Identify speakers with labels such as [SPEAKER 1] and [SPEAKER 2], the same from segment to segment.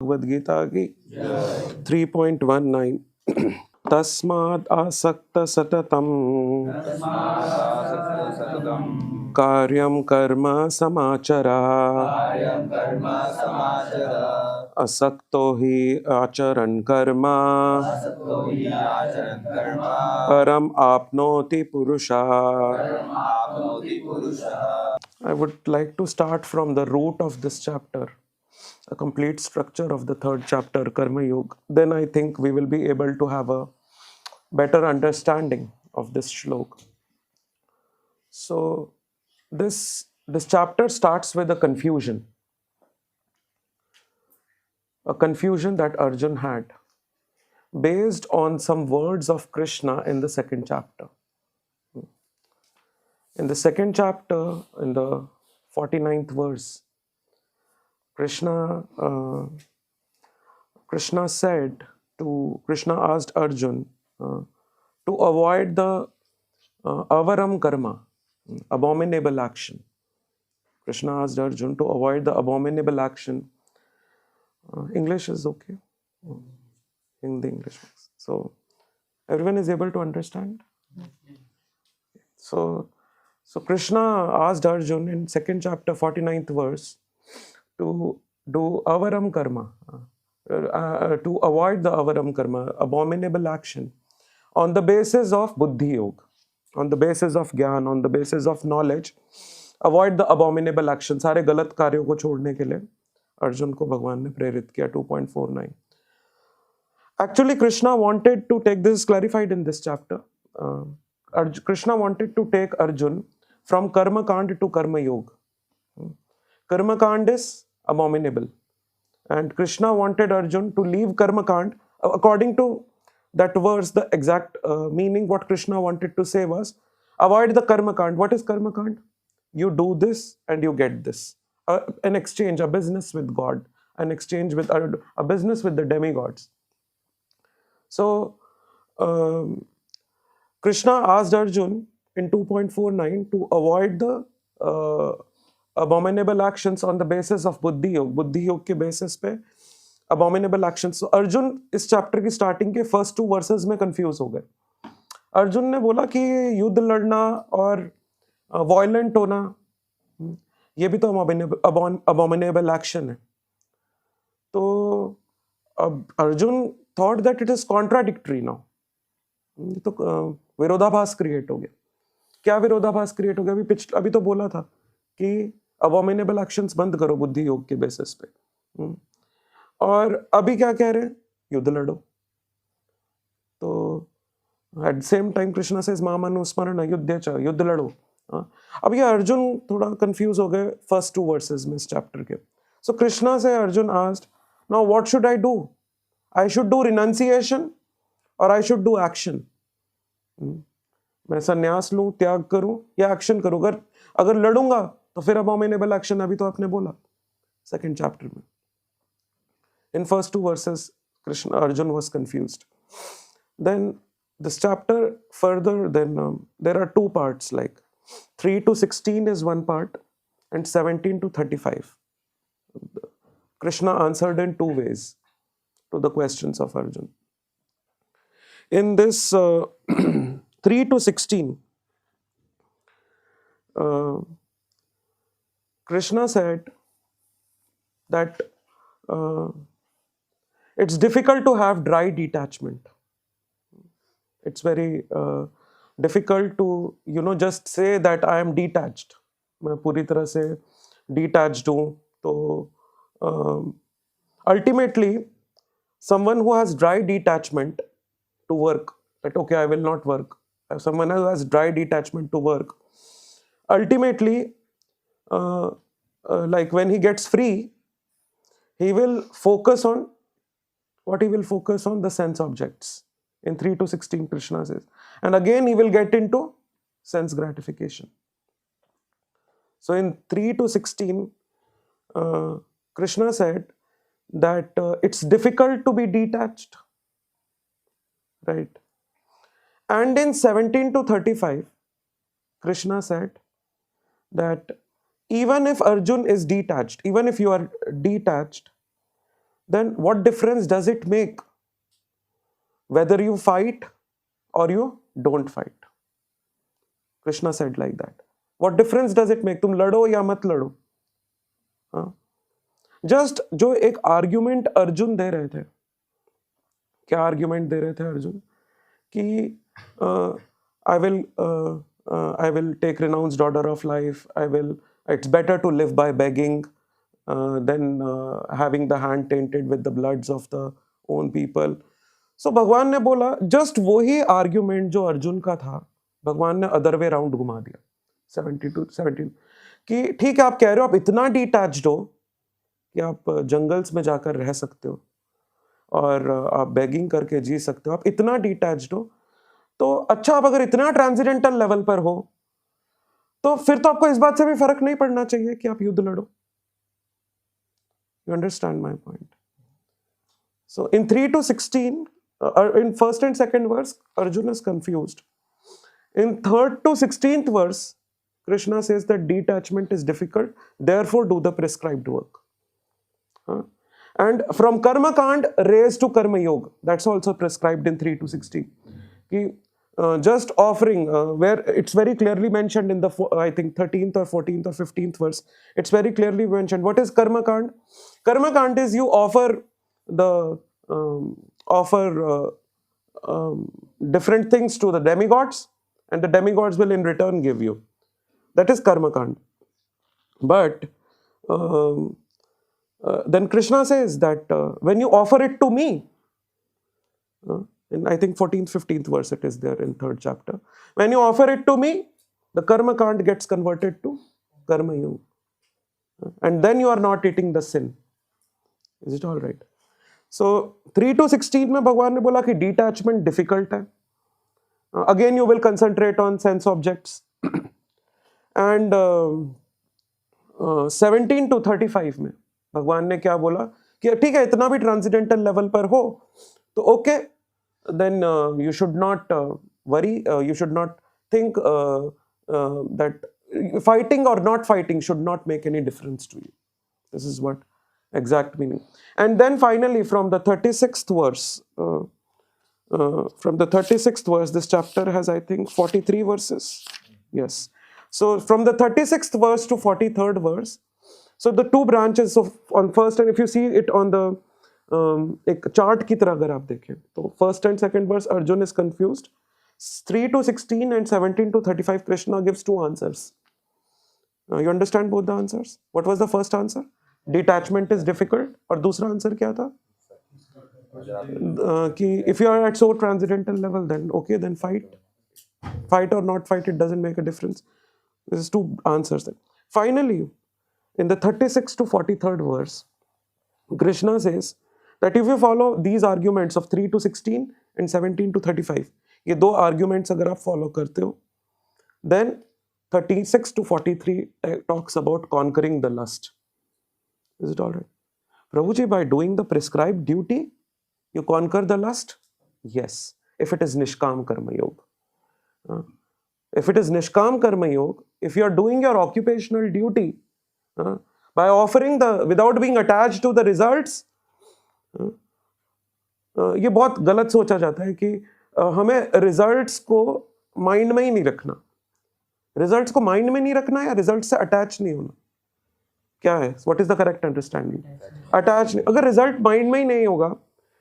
[SPEAKER 1] भगवद गीता की 3.19 तस्माद् आसक्त सततम् कार्यं कर्म समाचरा असक्तो हि आचरन् कर्म परम आपनोति पुरुषः. I would like to start from the root of this chapter, a complete structure of the third chapter, Karma Yoga. Then I think we will be able to have a better understanding of this shlok. So this chapter starts with a confusion that Arjun had based on some words of Krishna in the second chapter. In the second chapter, in the 49th verse, Krishna asked Arjun to avoid the avaram karma, abominable action. Krishna asked Arjun to avoid the abominable action. English is okay. In the English. So everyone is able to understand. So Krishna asked Arjun in second chapter 49th verse to do avaram karma, to avoid the avaram karma, abominable action, on the basis of buddhi yoga, on the basis of ज्ञान, on the basis of knowledge. Avoid the abominable action. सारे गलत कार्यों को छोड़ने के लिए अर्जुन को भगवान ने प्रेरित किया. 2.49. Actually, Krishna wanted to take this clarified in this chapter. Krishna wanted to take Arjun from karma kand to karma yoga. Karma kand is abominable, and Krishna wanted Arjun to leave karma kand. According to that verse, the exact meaning what Krishna wanted to say was avoid the karma kand. What is karma kand? You do this and you get this. An exchange, a business with God, an exchange with a business with the demigods. So Krishna asked Arjun in 2.49 to avoid the abominable actions on the basis of buddhi yoga. Buddhi yoga के basis पे abominable actions. So Arjun इस chapter की starting के first two verses में confuse हो गए. अर्जुन ने बोला कि युद्ध लड़ना और violent होना ये भी तो abominable action है. तो अब Arjun thought that it is contradictory now. तो विरोधाभास क्रिएट हो गया. क्या विरोधाभास क्रिएट हो गया? अभी तो बोला था कि अबॉमिनेबल एक्शंस बंद करो बुद्धि योग के बेसिस पे, और अभी क्या कह रहे हैं? युद्ध लड़ो. तो at same time Krishna says मामनुस्मरण युद्धे च, युद्ध लड़ो. अब ये अर्जुन थोड़ा कंफ्यूज हो गए फर्स्ट टू वर्सेस में इस चैप्टर के. सो कृष्णा से Arjun asked, now what should I do? I should do renunciation और आई शुड डू एक्शन. मैं संन्यास लूं, त्याग करूं या एक्शन करूं? अगर लड़ूंगा तो फिर अबॉमिनेबल एक्शन. अभी तो आपने बोला सेकंड चैप्टर में. In first two verses Krishna Arjun was confused. Then this chapter further, then there are two parts, like 3 to 16 is one part and 17 to 35. Krishna answered in two ways to the questions of Arjun. In this 3 to 16, Krishna said that it's difficult to have dry detachment. It's very difficult to, just say that I am detached. मैं पूरी तरह से detached हूँ. तो ultimately, someone who has dry detachment to work, that okay, I will not work. Someone who has dry detachment to work, ultimately, like when he gets free, he will focus on what? He will focus on the sense objects. In 3 to 16, Krishna says. And again, he will get into sense gratification. So in 3 to 16, Krishna said that it's difficult to be detached. Right? And in 17 to 35, Krishna said that even if Arjun is detached, even if you are detached, then what difference does it make whether you fight or you don't fight? Krishna said like that. What difference does it make? तुम लड़ो या मत लड़ो. Just जो एक argument Arjun दे रहे थे, क्या आर्ग्यूमेंट दे रहे थे अर्जुन? कि I will take renounced order of life. It's better to live by begging than having the hand tainted with the bloods of the own people. So भगवान ने बोला, जस्ट वही आर्ग्यूमेंट जो अर्जुन का था, भगवान ने अदर वे राउंड घुमा दिया. 17 कि ठीक है, आप कह रहे हो आप इतना डिटैच्ड हो कि आप जंगल्स में जाकर रह सकते हो और आप बेगिंग करके जी सकते हो, आप इतना डिटैच्ड हो, तो अच्छा, आप अगर इतना ट्रांसेंडेंटल लेवल पर हो तो फिर तो आपको इस बात से भी फर्क नहीं पड़ना चाहिए कि आप युद्ध लड़ो. You understand my point? So in 3 to 16, in first and second verse, Arjuna is confused. In 3rd to 16th verse, Krishna says that detachment is difficult, therefore do the prescribed work. And from Karma Kand, raise to Karma Yoga. That's also prescribed in 3 to 16. Just offering, where it's very clearly mentioned in the, I think, 13th or 14th or 15th verse, it's very clearly mentioned. What is Karma Kand? Karma Kand is you offer different things to the demigods, and the demigods will in return give you. That is Karma Kand. But then Krishna says that when you offer it to me, in I think 14th, 15th verse it is there in 3rd chapter. When you offer it to me, the Karma Kand gets converted to Karma Yoga. And then you are not eating the sin. Is it all right? So 3 to 16 में भगवान ने बोला कि detachment difficult है. Again you will concentrate on sense objects. And 17 to 35 में भगवान ने क्या बोला कि ठीक है, इतना भी ट्रांसेंडेंटल लेवल पर हो तो okay, then you should not worry, you should not think that fighting or not fighting should not make any difference to you. This is what exact meaning. And then finally from the 36th verse, this chapter has, I think, 43 verses. Yes. So from the 36th verse to 43rd verse, so the two branches of on first, and if you see it on the एक chart की तरह अगर आप देखें तो first and second verse Arjun is confused. 3 to 16 and 17 to 35 Krishna gives two answers. You understand both the answers? What was the first answer? Detachment is difficult. और दूसरा answer क्या था? कि if you are at so transcendental level, then okay, then fight or not fight, it doesn't make a difference. This is two answers. Then finally, in the 36 to 43rd verse, Krishna says that if you follow these arguments of 3 to 16 and 17 to 35, ये दो arguments अगर आप follow करते हो, then 36 to 43 talks about conquering the lust. Is it all right? Prabhuji, by doing the prescribed duty, you conquer the lust? Yes, if it is Nishkam Karma Yoga. If it is Nishkam Karma Yoga, if you are doing your occupational duty by offering without being attached to the results, ये बहुत गलत सोचा जाता है कि हमें results को mind में ही नहीं रखना. रिजल्ट्स को माइंड में नहीं रखना या रिजल्ट से अटैच नहीं होना, क्या है? What is the correct understanding? Attach नहीं. अगर रिजल्ट माइंड में ही नहीं होगा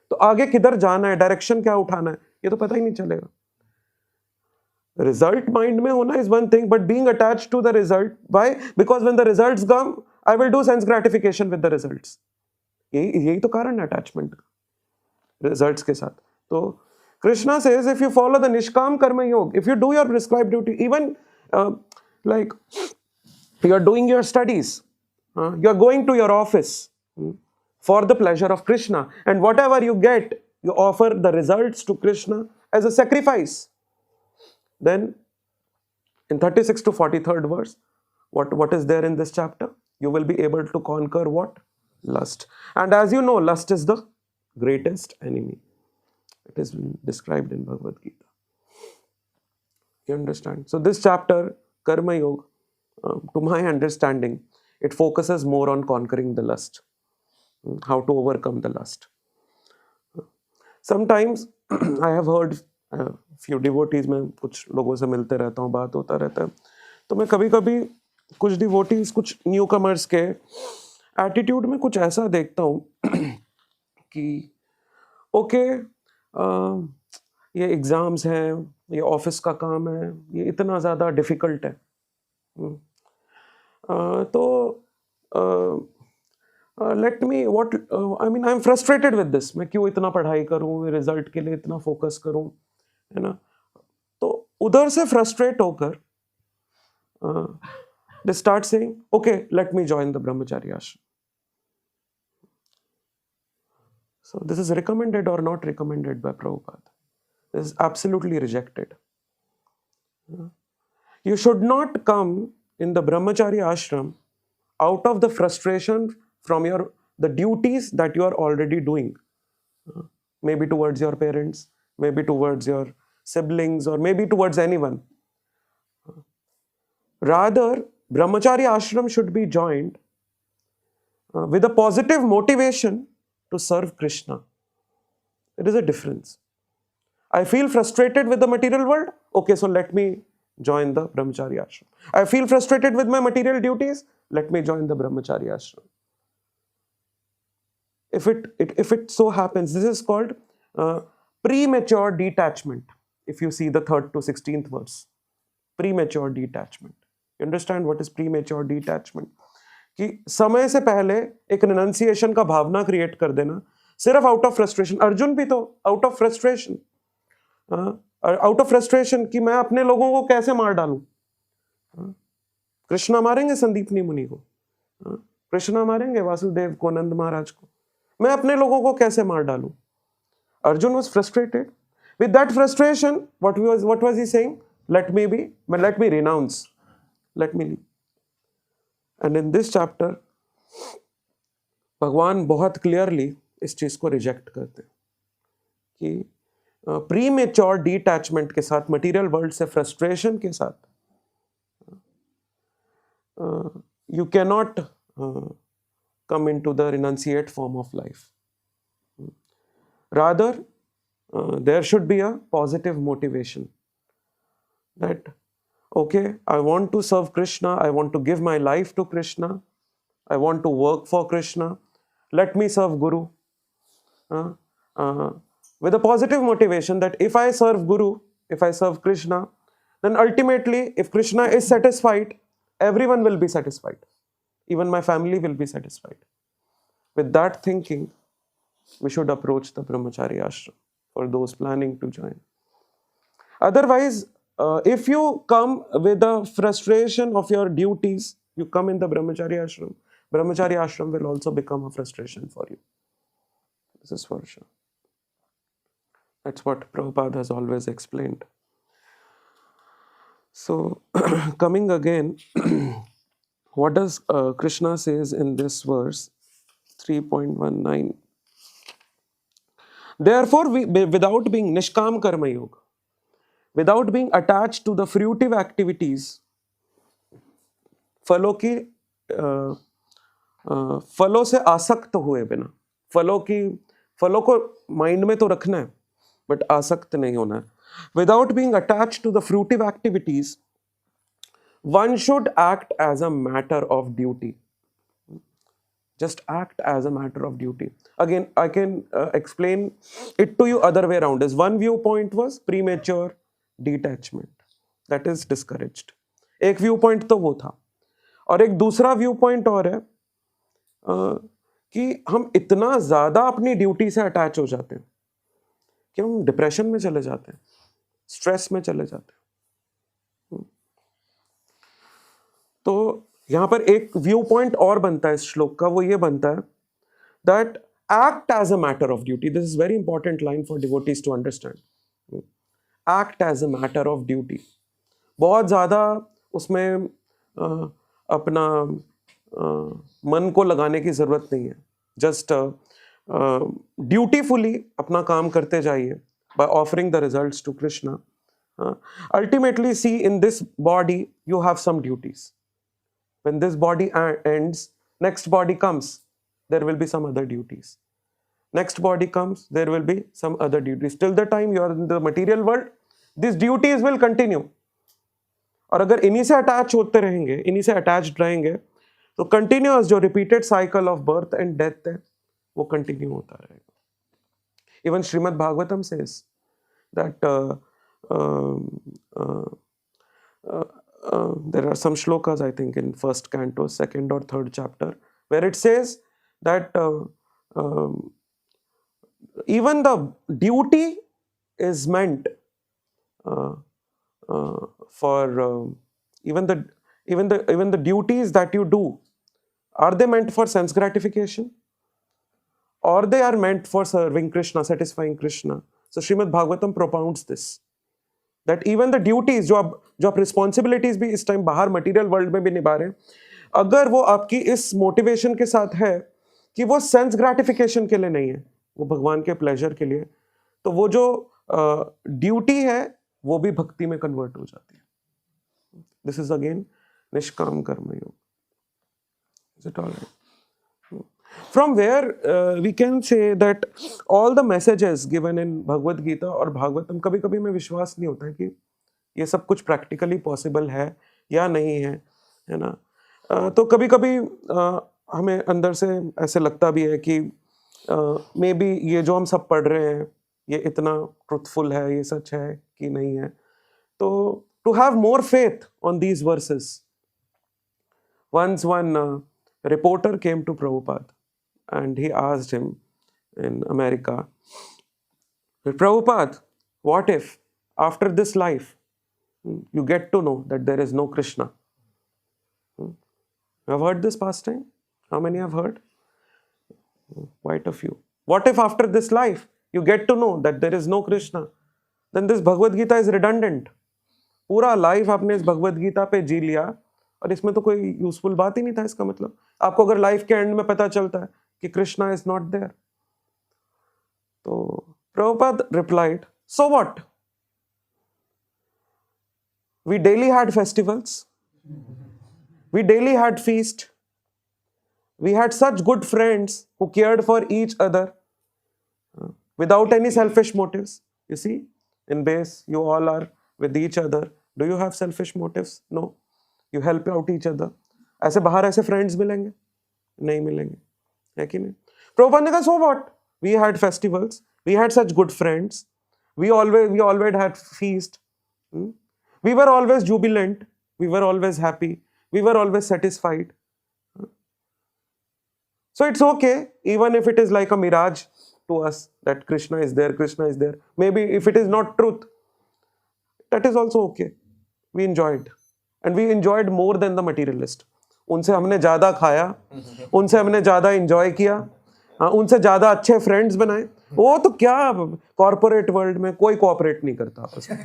[SPEAKER 1] तो आगे किधर जाना है, डायरेक्शन क्या उठाना है, ये तो पता ही नहीं चलेगा. Result mind में होना is one thing, but being attached to the result. Why? Because when the results come, I will do sense gratification with the results. यही तो कारण है attachment का results के साथ. तो Krishna says, if you follow the Nishkam Karma Yoga, if you do your prescribed duty, even like you are doing your studies, you are going to your office for the pleasure of Krishna, and whatever you get, you offer the results to Krishna as a sacrifice. Then in 36 to 43rd verse, what is there in this chapter? You will be able to conquer what? Lust. And as you know, lust is the greatest enemy. It is described in Bhagavad Gita. You understand? So this chapter, Karma Yoga, to my understanding, it focuses more on conquering the lust. how to overcome the lust. Sometimes I have heard few devotees, मैं कुछ लोगों से मिलते रहता हूँ, बात होता रहता है, तो मैं कभी कभी कुछ डिवोटीज, कुछ न्यू कमर्स के एटीट्यूड में कुछ ऐसा देखता हूँ कि ओके, ये एग्जाम्स हैं, ये ऑफिस का काम है, ये इतना ज़्यादा डिफिकल्ट है, तो let me what I mean, I am frustrated with this, मैं क्यों इतना पढ़ाई करूँ, रिजल्ट के लिए इतना फोकस करूँ, है ना। तो उधर से फ्रस्ट्रेट होकर they start saying, okay, let me join the brahmachari ashram. So this is recommended or not recommended by Prabhupada? This is absolutely rejected. You should not come in the brahmachari ashram out of the frustration from the duties that you are already doing, maybe towards your parents, maybe towards your siblings, or maybe towards anyone. Rather, brahmachari ashram should be joined with a positive motivation to serve Krishna. There is a difference. I feel frustrated with the material world. Okay, so let me join the brahmachari ashram. I feel frustrated with my material duties. Let me join the brahmachari ashram. If it so happens, this is called premature detachment. If you see the 3rd to 16th verse, premature detachment. You understand what is premature detachment? कि समय से पहले एक renunciation का भावना create कर देना, सिर्फ out of frustration. Arjun भी तो आउट ऑफ फ्रस्ट्रेशन कि मैं अपने लोगों को कैसे मार डालूं. कृष्णा मारेंगे संदीपनी मुनि को, कृष्णा मारेंगे वासुदेव को, नंद महाराज को, मैं अपने लोगों को कैसे मार डालूं. Arjun was frustrated. With that frustration, what was he saying? Let me renounce. Let me leave. And in this chapter, भगवान बहुत क्लियरली इस चीज को रिजेक्ट करते हैं कि प्रीमेच्योर डिटैचमेंट के साथ, मटेरियल वर्ल्ड से फ्रस्ट्रेशन के साथ, you cannot come into the renunciate form of life. Rather, there should be a positive motivation that, okay, I want to serve Krishna, I want to give my life to Krishna, I want to work for Krishna, let me serve Guru. With a positive motivation that if I serve Guru, if I serve Krishna, then ultimately, if Krishna is satisfied, everyone will be satisfied. Even my family will be satisfied. With that thinking, we should approach the brahmachari ashram for those planning to join. Otherwise, if you come with the frustration of your duties, you come in the brahmachari ashram will also become a frustration for you. This is for sure. That's what Prabhupada has always explained. So, coming again, what does Krishna says in this verse 3.19? Therefore, without being nishkam karma yoga, without being attached to the fruitive activities, फलों से आसक्त हुए बिना, फलों को mind में तो रखना है, बट आसक्त नहीं होना है. Without being attached to the fruitive activities, one should act as a matter of duty. Just act as a matter of duty. Again, I can explain it to you other way around. As one viewpoint was premature detachment. That is discouraged. एक viewpoint तो वो था. और एक दूसरा viewpoint और है कि हम इतना ज़्यादा अपनी ड्यूटी से अटैच हो जाते हैं कि हम डिप्रेशन में चले जाते हैं, स्ट्रेस में चले जाते हैं. तो यहाँ पर एक व्यू पॉइंट और बनता है इस श्लोक का, वो ये बनता है that act as a matter of duty. This is very important line for devotees to understand. Act as a matter of duty. बहुत ज़्यादा उसमें अपना मन को लगाने की ज़रूरत नहीं है. जस्ट ड्यूटीफुली अपना काम करते जाइए by offering the results to Krishna. Ultimately, see, in this body, you have some duties. When this body ends, next body comes. there will be some other duties. Next body comes, there will be some other duties. Till the time you are in the material world, these duties will continue. और अगर इन्हीं से attach होते रहेंगे, इन्हीं से attached रहेंगे, तो कंटिन्यूअस जो repeated cycle of birth and death है वो कंटिन्यू होता रहेगा. Even Shrimad Bhagavatam says that there are some shlokas, I think, in first canto, second or third chapter, where it says that even the duty is meant for even the duties that you do, are they meant for sense gratification, or they are meant for serving Krishna, satisfying Krishna? So Srimad Bhagavatam propounds this, that even the duties जो आप responsibilities भी इस time बाहर material world में भी निभा रहे हैं, अगर वो आपकी इस motivation के साथ है कि वो sense gratification के लिए नहीं है, वो भगवान के pleasure के लिए, तो वो जो duty है वो भी भक्ति में convert हो जाती है. This is again निष्काम कर्म योग. Is it all right? From where we can say that all the messages given in Bhagavad Gita और भागवतम, कभी कभी में विश्वास नहीं होता है कि ये सब कुछ प्रैक्टिकली पॉसिबल है या नहीं है ना. तो कभी कभी हमें अंदर से ऐसे लगता भी है कि मे बी ये जो हम सब पढ़ रहे हैं ये इतना ट्रुथफुल है, ये सच है कि नहीं है. तो to have more faith on these verses, once one reporter came to Prabhupada and he asked him in America, Prabhupada, what if after this life you get to know that there is no Krishna? You have heard this pastime? How many have heard? Quite a few. What if after this life you get to know that there is no Krishna? Then this Bhagavad Gita is redundant. पूरा life आपने इस भगवद गीता पे जी लिया और इसमें तो कोई useful बात ही नहीं था. इसका मतलब आपको अगर लाइफ के एंड में पता चलता है कि कृष्णा इज नॉट देयर, तो Prabhupada replied, so what? We daily had festivals, we daily had feast, we had such good friends who cared for each other without any selfish motives. You see, in base you all are with each other. Do you have selfish motives? No. You help out each other. ऐसे बाहर ऐसे friends मिलेंगे? नहीं मिलेंगे, है कि नहीं? प्रभुपाद ने कहा, so what? We had festivals. We had such good friends. We always had feast. We were always jubilant. We were always happy. We were always satisfied. So it's okay, even if it is like a mirage to us that Krishna is there, Krishna is there. Maybe if it is not truth, that is also okay. We enjoyed. And we enjoyed more than the materialist. उनसे हमने ज़्यादा खाया, उनसे हमने ज़्यादा enjoy किया, उनसे ज़्यादा अच्छे friends बनाए. वो तो क्या corporate world में कोई cooperate नहीं करता आपस में.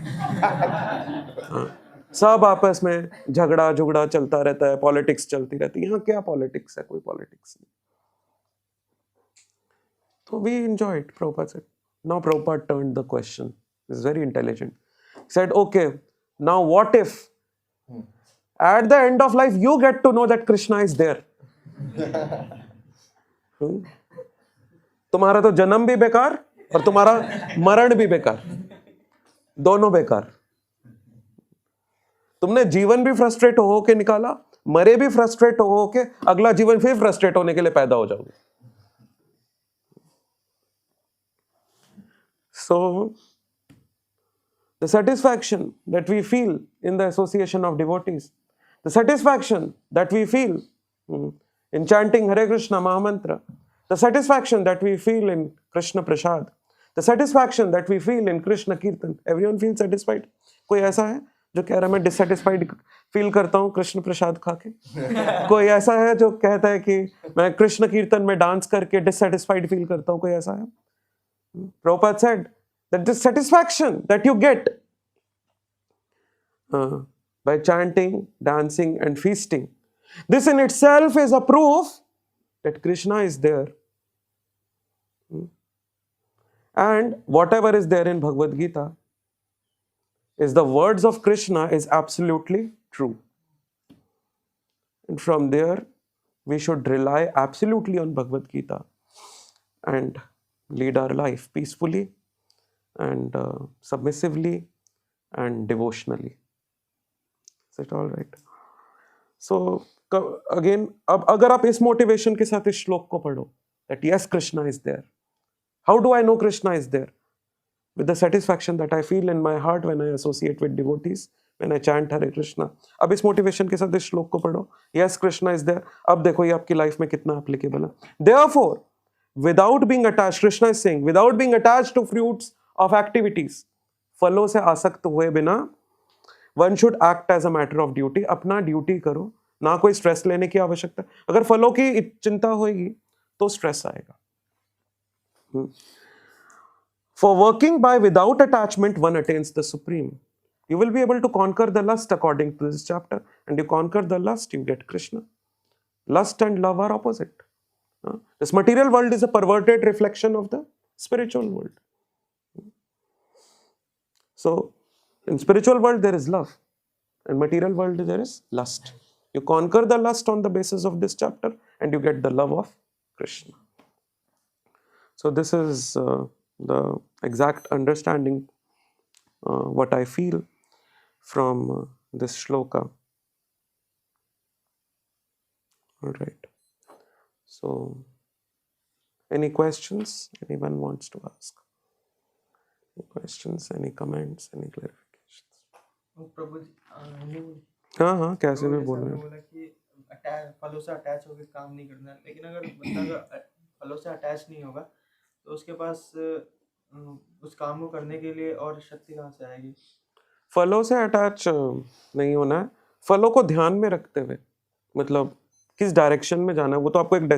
[SPEAKER 1] सब आपस में झगड़ा चलता रहता है, politics चलती रहती है. यहाँ क्या politics है? कोई politics नहीं. So we enjoyed, Prabhupada said. Now Prabhupada turned the question. He is very intelligent. He said, okay, now what if at the end of life you get to know that Krishna is there? तुम्हारा तो जन्म भी बेकार और तुम्हारा मरण भी बेकार, दोनों बेकार. तुमने जीवन भी फ्रस्ट्रेट हो के निकाला, मरे भी फ्रस्ट्रेट हो के, अगला जीवन फिर फ्रस्ट्रेट होने के लिए पैदा हो जाओगे. So, the satisfaction that we feel in the association of devotees, the satisfaction that we feel in chanting Hare Krishna Mahamantra, the satisfaction that we feel in Krishna Prasad, the satisfaction that we feel in Krishna Kirtan, everyone feels satisfied. कोई ऐसा है जो कह रहा है मैं dissatisfied feel करता हूँ कृष्ण प्रसाद खा के? कोई ऐसा है जो कहता है कि मैं कृष्ण कीर्तन में डांस करके dissatisfied feel करता हूँ? कोई ऐसा है? Prabhupada said that the satisfaction that you get by chanting, dancing and feasting, this in itself is a proof that Krishna is there. And whatever is there in Bhagavad Gita is the words of Krishna is absolutely true. And from there we should rely absolutely on Bhagavad Gita and lead our life peacefully and submissively and devotionally. Is it all right? So again, अब अगर आप इस motivation के साथ इस श्लोक को पढ़ो, that yes, Krishna is there. How do I know Krishna is there? With the satisfaction that I feel in my heart when I associate with devotees, when I chant Hare Krishna. अब इस motivation के साथ इस श्लोक को पढ़ो, yes, Krishna is there. अब देखो ये आपकी लाइफ में कितना applicable है. Therefore, without being attached, Krishna is saying, without being attached to fruits of activities, फलों से आसक्त हुए बिना, one should act as a matter of duty. अपना ड्यूटी करो, ना कोई स्ट्रेस लेने की आवश्यकता. अगर फलों की चिंता होगी तो स्ट्रेस आएगा. For working by without attachment, one attains the supreme. You will be able to conquer the lust according to this chapter, and you conquer the lust, you get Krishna. Lust and love are opposite. This material world is a perverted reflection of the spiritual world. So, in spiritual world there is love, in material world there is lust. You conquer the lust on the basis of this chapter, and you get the love of Krishna. So this is the exact understanding what I feel from this shloka. All right. So, any questions? Anyone wants to ask? Any questions? Any comments? Any clarifications?
[SPEAKER 2] प्रभु जी
[SPEAKER 1] हाँ कैसे भी बोल रहे हैं.
[SPEAKER 2] बोला कि फलों से अटैच होकर काम नहीं करना, लेकिन अगर बंदा फलों से अटैच नहीं होगा तो उसके पास उस काम को करने के लिए और शक्ति कहाँ से आएगी?
[SPEAKER 1] फलों से अटैच नहीं होना है, फलों को ध्यान में रखते हुए, मतलब किस डायरेक्शन में जाना है, वो तो आपको एक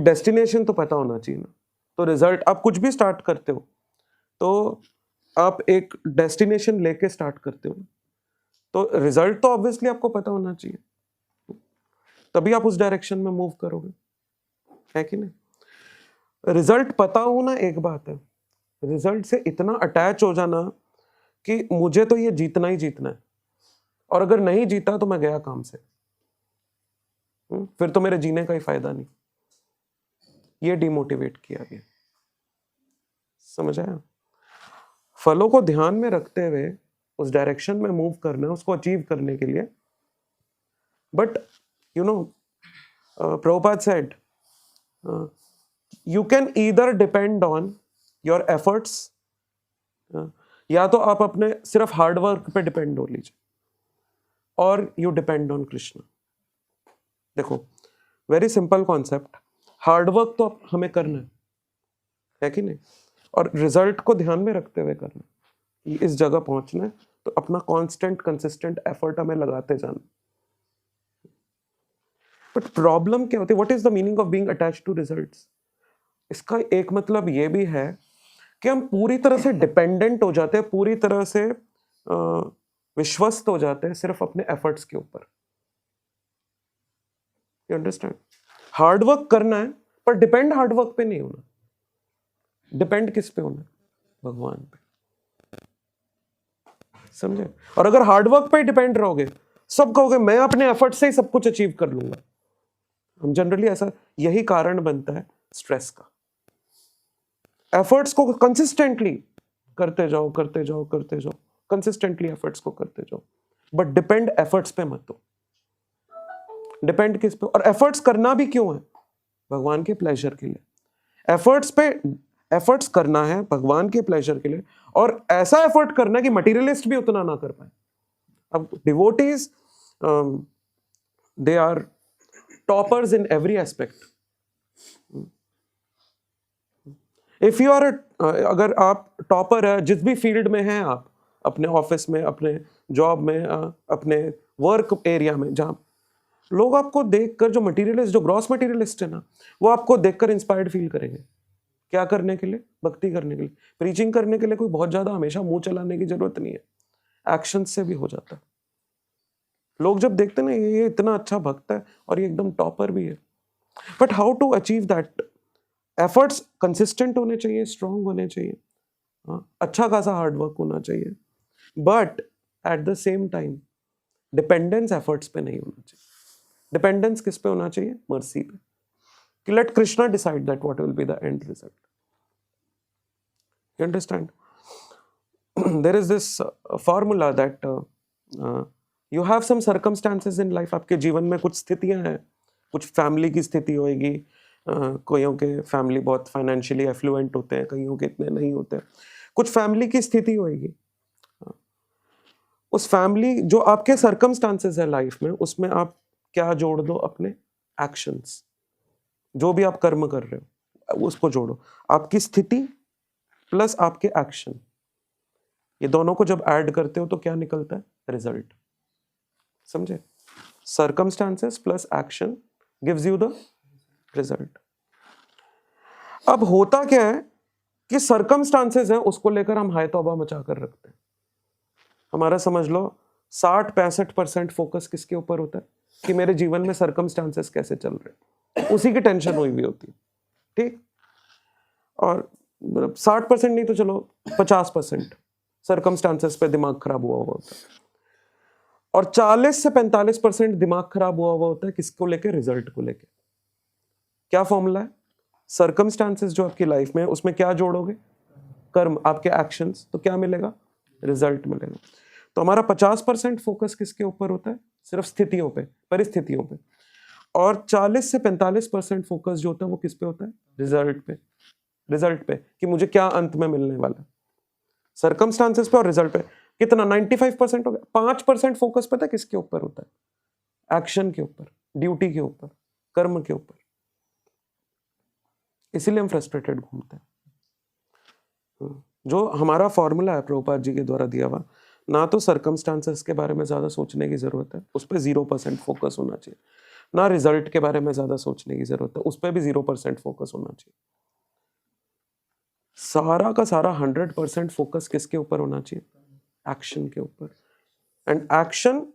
[SPEAKER 1] डेस्टिनेशन तो पता होना चाहिए ना. तो रिजल्ट, आप कुछ भी स्टार्ट करते हो तो आप एक डेस्टिनेशन लेके स्टार्ट करते हो, तो रिजल्ट तो ऑब्वियसली आपको पता होना चाहिए, तभी आप उस डायरेक्शन में मूव करोगे, है कि नहीं. रिजल्ट पता होना एक बात है, रिजल्ट से इतना अटैच हो जाना कि मुझे तो ये जीतना ही जीतना है, और अगर नहीं जीता तो मैं गया काम से, फिर तो मेरे जीने का ही फायदा नहीं. ये डिमोटिवेट किया गया. समझ आया? फलों को ध्यान में रखते हुए उस डायरेक्शन में मूव करना है, उसको अचीव करने के लिए. But you know, Prabhupada said, you can either depend on your efforts, या तो आप अपने सिर्फ हार्ड वर्क पे डिपेंड हो लीजिए, और यू डिपेंड ऑन कृष्ण. देखो, very simple concept. Hard work तो हमें करना है कि नहीं, और रिजल्ट को ध्यान में रखते हुए करना है. इस जगह पहुंचना है तो अपना कांस्टेंट कंसिस्टेंट एफर्ट हमें लगाते जाना. बट प्रॉब्लम क्या होती है? What is the meaning of being attached to results? इसका एक मतलब ये भी है कि हम पूरी तरह से डिपेंडेंट हो जाते हैं, पूरी तरह से विश्वस्त हो जाते हैं सिर्फ अपने एफर्ट्स के ऊपर. You understand? हार्ड वर्क करना है, पर डिपेंड हार्ड वर्क पे नहीं होना. डिपेंड किस पे होना है? भगवान पे. समझे? और अगर हार्ड वर्क पे डिपेंड रहोगे, सब कहोगे मैं अपने एफर्ट से ही सब कुछ अचीव कर लूंगा. हम जनरली ऐसा, यही कारण बनता है स्ट्रेस का. एफर्ट्स को कंसिस्टेंटली करते जाओ, करते जाओ, करते जाओ, कंसिस्टेंटली एफर्ट्स को करते जाओ, बट डिपेंड एफर्ट्स पे मत हो. डिपेंड किस पे? और एफर्ट्स करना भी क्यों है? भगवान के प्लेजर के लिए. एफर्ट्स करना है भगवान के प्लेजर के लिए, और ऐसा एफर्ट करना कि मटेरियलिस्ट भी उतना ना कर पाए. अब devotees, they are toppers in every aspect. If you are, अगर आप टॉपर है जिस भी फील्ड में हैं आप, अपने ऑफिस में, अपने जॉब में, अपने वर्क एरिया में, जहां लोग आपको देखकर, जो मटेरियलिस्ट, जो ग्रॉस मटेरियलिस्ट है ना, वो आपको देखकर इंस्पायर्ड फील करेंगे. क्या करने के लिए? भक्ति करने के लिए. प्रीचिंग करने के लिए कोई बहुत ज्यादा हमेशा मुंह चलाने की जरूरत नहीं है, एक्शन से भी हो जाता है. लोग जब देखते हैं ना, ये इतना अच्छा भक्त है और ये एकदम टॉपर भी है. But how to achieve that? Efforts consistent होने चाहिए, स्ट्रांग होने चाहिए, अच्छा खासा हार्ड वर्क होना चाहिए, but at the same time dependence efforts पे नहीं होना चाहिए. डिपेंडेंस किस पे होना चाहिए? मर्सी पे, कि let Krishna decide that what will be the end result. You understand? There is this formula that you have some circumstances in life. आपके जीवन में कुछ स्थितियां हैं, कुछ फैमिली की स्थिति होएगी, कईयों के फैमिली बहुत फाइनेंशियली एफ्लुएंट होते हैं, कईयों के इतने नहीं होते. कुछ फैमिली की स्थिति होएगी. उस फैमिली जो आपके सर्कमस्टांसेस है लाइफ में, उसमें आप क्या जोड़ दो? अपने एक्शंस. जो भी आप कर्म कर रहे हो उसको जोड़ो. आपकी स्थिति प्लस आपके एक्शन, ये दोनों को जब ऐड करते हो तो क्या निकलता है? रिजल्ट. समझे? Circumstances plus action gives you the result. अब होता क्या है कि सर्कमस्टांसेस है उसको लेकर हम हाय तौबा मचा कर रखते हैं. हमारा समझ लो 60-65% फोकस किसके ऊपर होता है? कि मेरे जीवन में सर्कमस्टांसेस कैसे चल रहे हैं, उसी की टेंशन हुई हुई होती है. ठीक? और 60% नहीं तो चलो 50% सर्कमस्टांसेस पे दिमाग खराब हुआ होता है, और 40 से 45% दिमाग खराब हुआ होता है किसको लेके? रिजल्ट को लेके. क्या फॉर्मूला है? सर्कमस्टांसेस जो आपकी लाइफ में है उसमें क्या जोड़ोगे? कर्म, आपके एक्शंस, तो क्या मिलेगा? रिजल्ट मिलेगा. तो हमारा 50% फोकस किसके ऊपर होता है? सिर्फ स्थितियों पे, परिस्थितियों पे. और 40 से 45% फोकस जो होता है वो किस पे होता है? रिजल्ट पे. रिजल्ट पे, कि मुझे क्या अंत में मिलने वाला है. सर्कमस्टांसेस पे और रिजल्ट पे कितना? 95% हो गया. 5% फोकस पता है किसके ऊपर होता है? एक्शन के ऊपर, ड्यूटी के ऊपर, कर्म के ऊपर. इसीलिए हम फ्रस्ट्रेटेड घूमते हैं. जो हमारा फॉर्मूला है प्रभुपाद जी के द्वारा दिया हुआ, ना तो सर्कमस्टांसेस के बारे में ज्यादा सोचने की जरूरत है, उस पर 0% फोकस होना चाहिए. ना रिजल्ट के बारे में ज्यादा सोचने की जरूरत है, उस पर भी 0% फोकस होना चाहिए. सारा का सारा 100% फोकस किसके ऊपर होना चाहिए? एक्शन के ऊपर. And action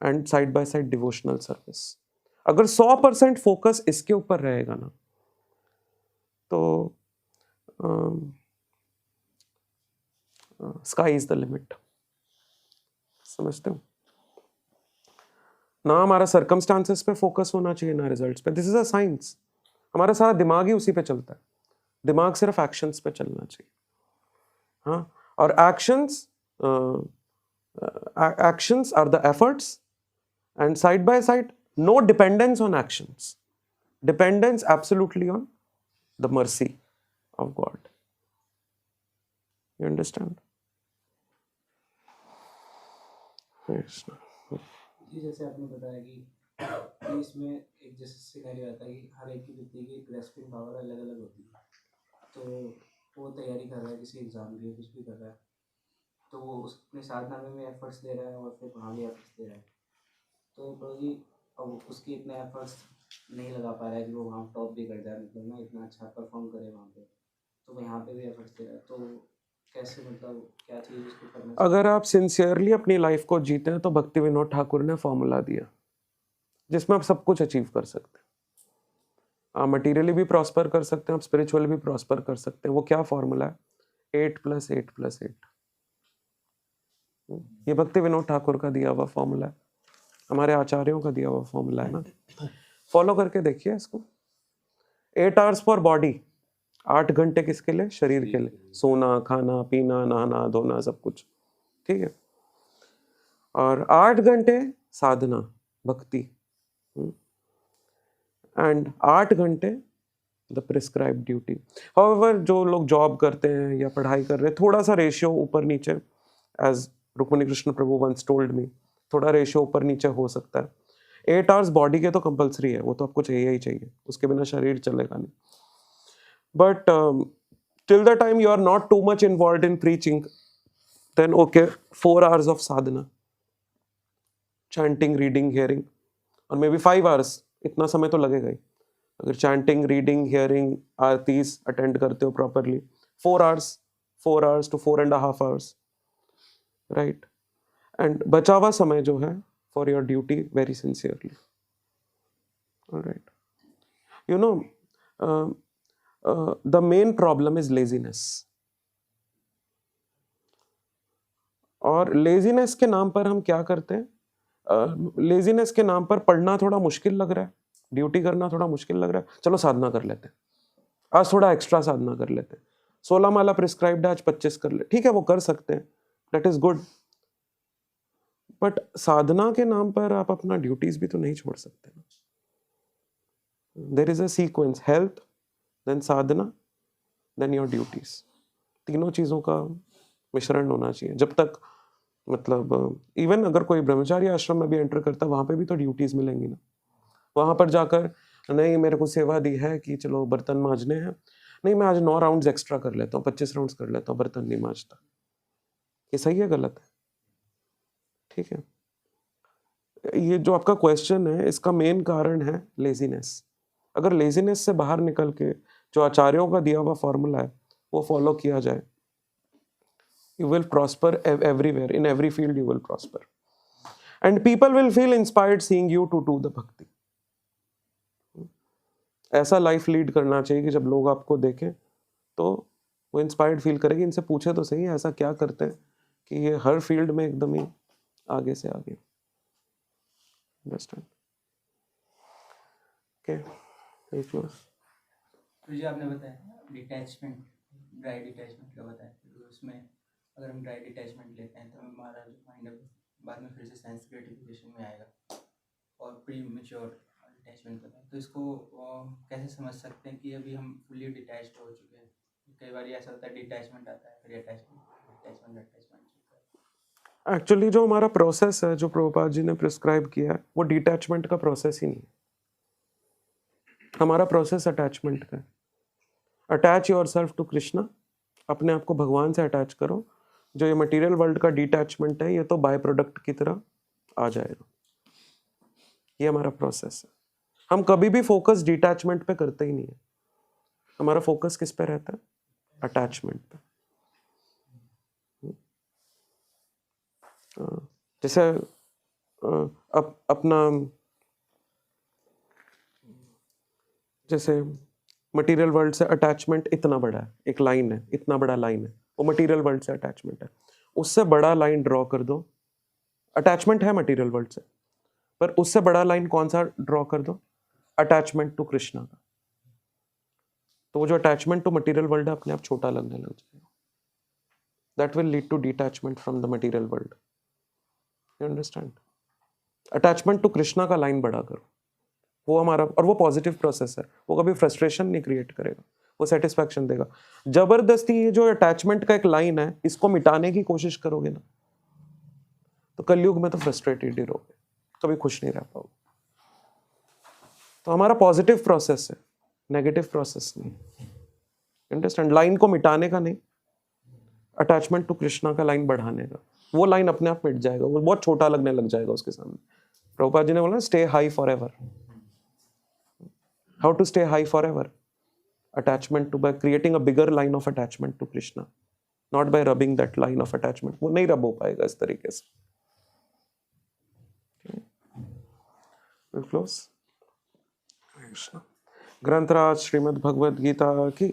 [SPEAKER 1] and side by side devotional service. अगर 100% फोकस इसके ऊपर रहेगा ना, तो स्काई इज द लिमिट. समझते हो? ना हमारा सर्कमस्टांसेस पे फोकस होना चाहिए, ना रिजल्ट्स पे. This is a science. हमारा सारा दिमाग ही उसी पे चलता है. दिमाग सिर्फ एक्शंस पे चलना चाहिए. हाँ, और actions are the efforts, and side by side no dependence on actions, dependence absolutely on the mercy of God. You understand?
[SPEAKER 3] जी, जैसे आपने बताया कि इसमें एक जैसे सिनेरियो आता है कि हर एक की व्यक्ति की ग्रेस्पिंग पावर अलग अलग होती है. तो वो तैयारी कर रहा है किसी एग्ज़ाम की, कुछ भी कर रहा है, तो वो उस अपने साधना में भी एफर्ट्स दे रहा है और फिर वहाँ भी एफर्ट्स दे रहा है. तो प्रभु जी, अब उसके इतने एफर्ट्स नहीं लगा पा रहा है कि वो वहाँ टॉप भी कर जाए, मतलब ना इतना अच्छा परफॉर्म करे वहाँ पे, तो यहाँ पे भी एफर्ट्स दे रहा है. तो कैसे, मतलब क्या चीज़ उसको करना चाहिए?
[SPEAKER 1] अगर आप सिंसियरली अपनी लाइफ को जीते हैं तो भक्ति विनोद ठाकुर ने फॉर्मूला दिया जिसमें आप सब कुछ अचीव कर सकते हैं. आप मटीरियली भी प्रॉस्पर कर सकते हैं, आप स्पिरिचुअली भी प्रॉस्पर कर सकते हैं. वो क्या फॉर्मूला है? 8+8+8. ये भक्ति विनोद ठाकुर का दिया हुआ फॉर्मूला है, हमारे आचार्यों का दिया हुआ फॉर्मूला है ना. फॉलो करके देखिए इसको. 8 hours फॉर बॉडी, 8 घंटे किसके लिए? शरीर के लिए. सोना, खाना, पीना, नहाना, धोना, सब कुछ. ठीक है. और 8 घंटे साधना, भक्ति, एंड 8 घंटे द प्रिस्क्राइब ड्यूटी. हाउएवर जो लोग जॉब करते हैं या पढ़ाई कर रहे हैं, थोड़ा सा रेशियो ऊपर नीचे, एज रुक्मिणी कृष्ण प्रभु वंस टोल्ड मी, थोड़ा रेशियो ऊपर नीचे हो सकता है. 8 hours बॉडी के तो कंपलसरी है, वो तो आपको चाहिए ही चाहिए, उसके बिना शरीर चलेगा नहीं. But till the time you are not too much involve in preaching, then okay, 4 hours of sadhana, chanting, reading, hearing, और मे बी 5 hours. इतना समय तो लगेगा ही. अगर chanting, reading, hearing, Aarti's attend करते हो properly, 4 hours to 4.5 hours, right. And बचा हुआ समय जो है for your duty very sincerely. Alright. You know, the main problem is laziness. और लेजीनेस के नाम पर हम क्या करते हैं? लेजीनेस के नाम पर पढ़ना थोड़ा मुश्किल लग रहा है, ड्यूटी करना थोड़ा मुश्किल लग रहा है, चलो साधना कर लेते हैं, आज थोड़ा एक्स्ट्रा साधना कर लेते हैं, 16 माला प्रिस्क्राइब्ड है, आज 25 कर ले, ठीक है वो कर सकते हैं, दैट इज गुड। बट साधना के नाम पर आप अपना ड्यूटीज भी तो नहीं छोड़ सकते ना। There is a sequence, health then sadhana then your duties, तीनों चीजों का मिश्रण होना चाहिए। जब तक मतलब इवन अगर कोई ब्रह्मचारी आश्रम में भी एंटर करता है वहां पे भी तो ड्यूटीज मिलेंगी ना। वहां पर जाकर नहीं मेरे को सेवा दी है कि चलो बर्तन मांजने हैं, नहीं मैं आज 9 राउंड्स एक्स्ट्रा कर लेता हूँ, 25 राउंड्स कर लेता हूँ, बर्तन नहीं मांजता, ये सही है गलत है? ठीक है, ये जो आपका क्वेश्चन है इसका मेन कारण है लेजीनेस। अगर लेजीनेस से बाहर निकल के जो आचार्यों का दिया हुआ फॉर्मूला है वो फॉलो किया जाए, you will prosper everywhere, in every field you will prosper, and people will feel inspired seeing you to do the bhakti। ऐसा लाइफ लीड करना चाहिए कि जब लोग आपको देखें तो वो इंस्पायर्ड फील करेंगे, इनसे पूछे तो सही ऐसा क्या करते हैं कि ये हर फील्ड में एकदम ही आगे से आगे। अंडरस्टैंड? ओके,
[SPEAKER 4] तो जी आपने बताया डिटैचमेंट, ड्राई डिटैचमेंट का बताया, तो उसमें अगर हम ड्राई डिटैचमेंट लेते हैं तो हमारा जो माइंड है बाद में फिर से सेंस ग्रेटिफिकेशन में आएगा और प्री मैच्योर डिटैचमेंट होता है। तो इसको कैसे समझ सकते हैं कि अभी हम फुली डिटैच्ड हो चुके हैं? कई बार ऐसा होता है डिटैचमेंट आता है फिर अटैचमेंट।
[SPEAKER 1] एक्चुअली जो हमारा प्रोसेस है जो प्रभुपाद जी ने प्रिस्क्राइब किया है वो डिटैचमेंट का प्रोसेस ही नहीं है। हमारा प्रोसेस अटैचमेंट का है। Attach yourself to Krishna, अपने आप को भगवान से अटैच करो। जो ये मटेरियल वर्ल्ड का डिटैचमेंट है ये तो बाय प्रोडक्ट की तरह आ जाएगा, ये हमारा प्रोसेस है। हम कभी भी फोकस डिटैचमेंट पे करते ही नहीं है, हमारा फोकस किस पे रहता है? अटैचमेंट पे। जैसे अपना जैसे मटेरियल वर्ल्ड से अटैचमेंट इतना बड़ा है, एक लाइन है, इतना बड़ा लाइन है, वो मटेरियल वर्ल्ड से अटैचमेंट है। उससे बड़ा लाइन ड्रॉ कर दो, अटैचमेंट है मटेरियल वर्ल्ड से, पर उससे बड़ा लाइन कौन सा ड्रॉ कर दो? अटैचमेंट टू कृष्णा का। तो वो जो अटैचमेंट टू मटेरियल वर्ल्ड है अपने आप छोटा लगने लग जाएगा। That will lead to detachment from the material world. You understand? Attachment to Krishna का लाइन बड़ा करो, वो हमारा, और वो पॉजिटिव प्रोसेस है, वो कभी फ्रस्ट्रेशन नहीं क्रिएट करेगा, वो सेटिस्फैक्शन देगा। जबरदस्ती ये जो अटैचमेंट का एक लाइन है इसको मिटाने की कोशिश करोगे ना तो कलयुग में तो फ्रस्ट्रेटेड ही रहोगे, कभी खुश नहीं रह पाओगे। तो हमारा पॉजिटिव प्रोसेस है, नेगेटिव प्रोसेस नहीं। अंडरस्टैंड? लाइन को मिटाने का नहीं, अटैचमेंट टू कृष्णा का लाइन बढ़ाने का। वो लाइन अपने आप मिट जाएगा, वो बहुत छोटा लगने लग जाएगा उसके सामने। प्रभुपाद जी ने बोला stay high for ever. How to stay high forever? Attachment to, by creating a bigger line of attachment to Krishna, not by rubbing that line of attachment. वो नहीं रब हो पाएगा इस तरीके से। We'll close. Krishna. ग्रंथराज Shrimad Bhagavad Gita की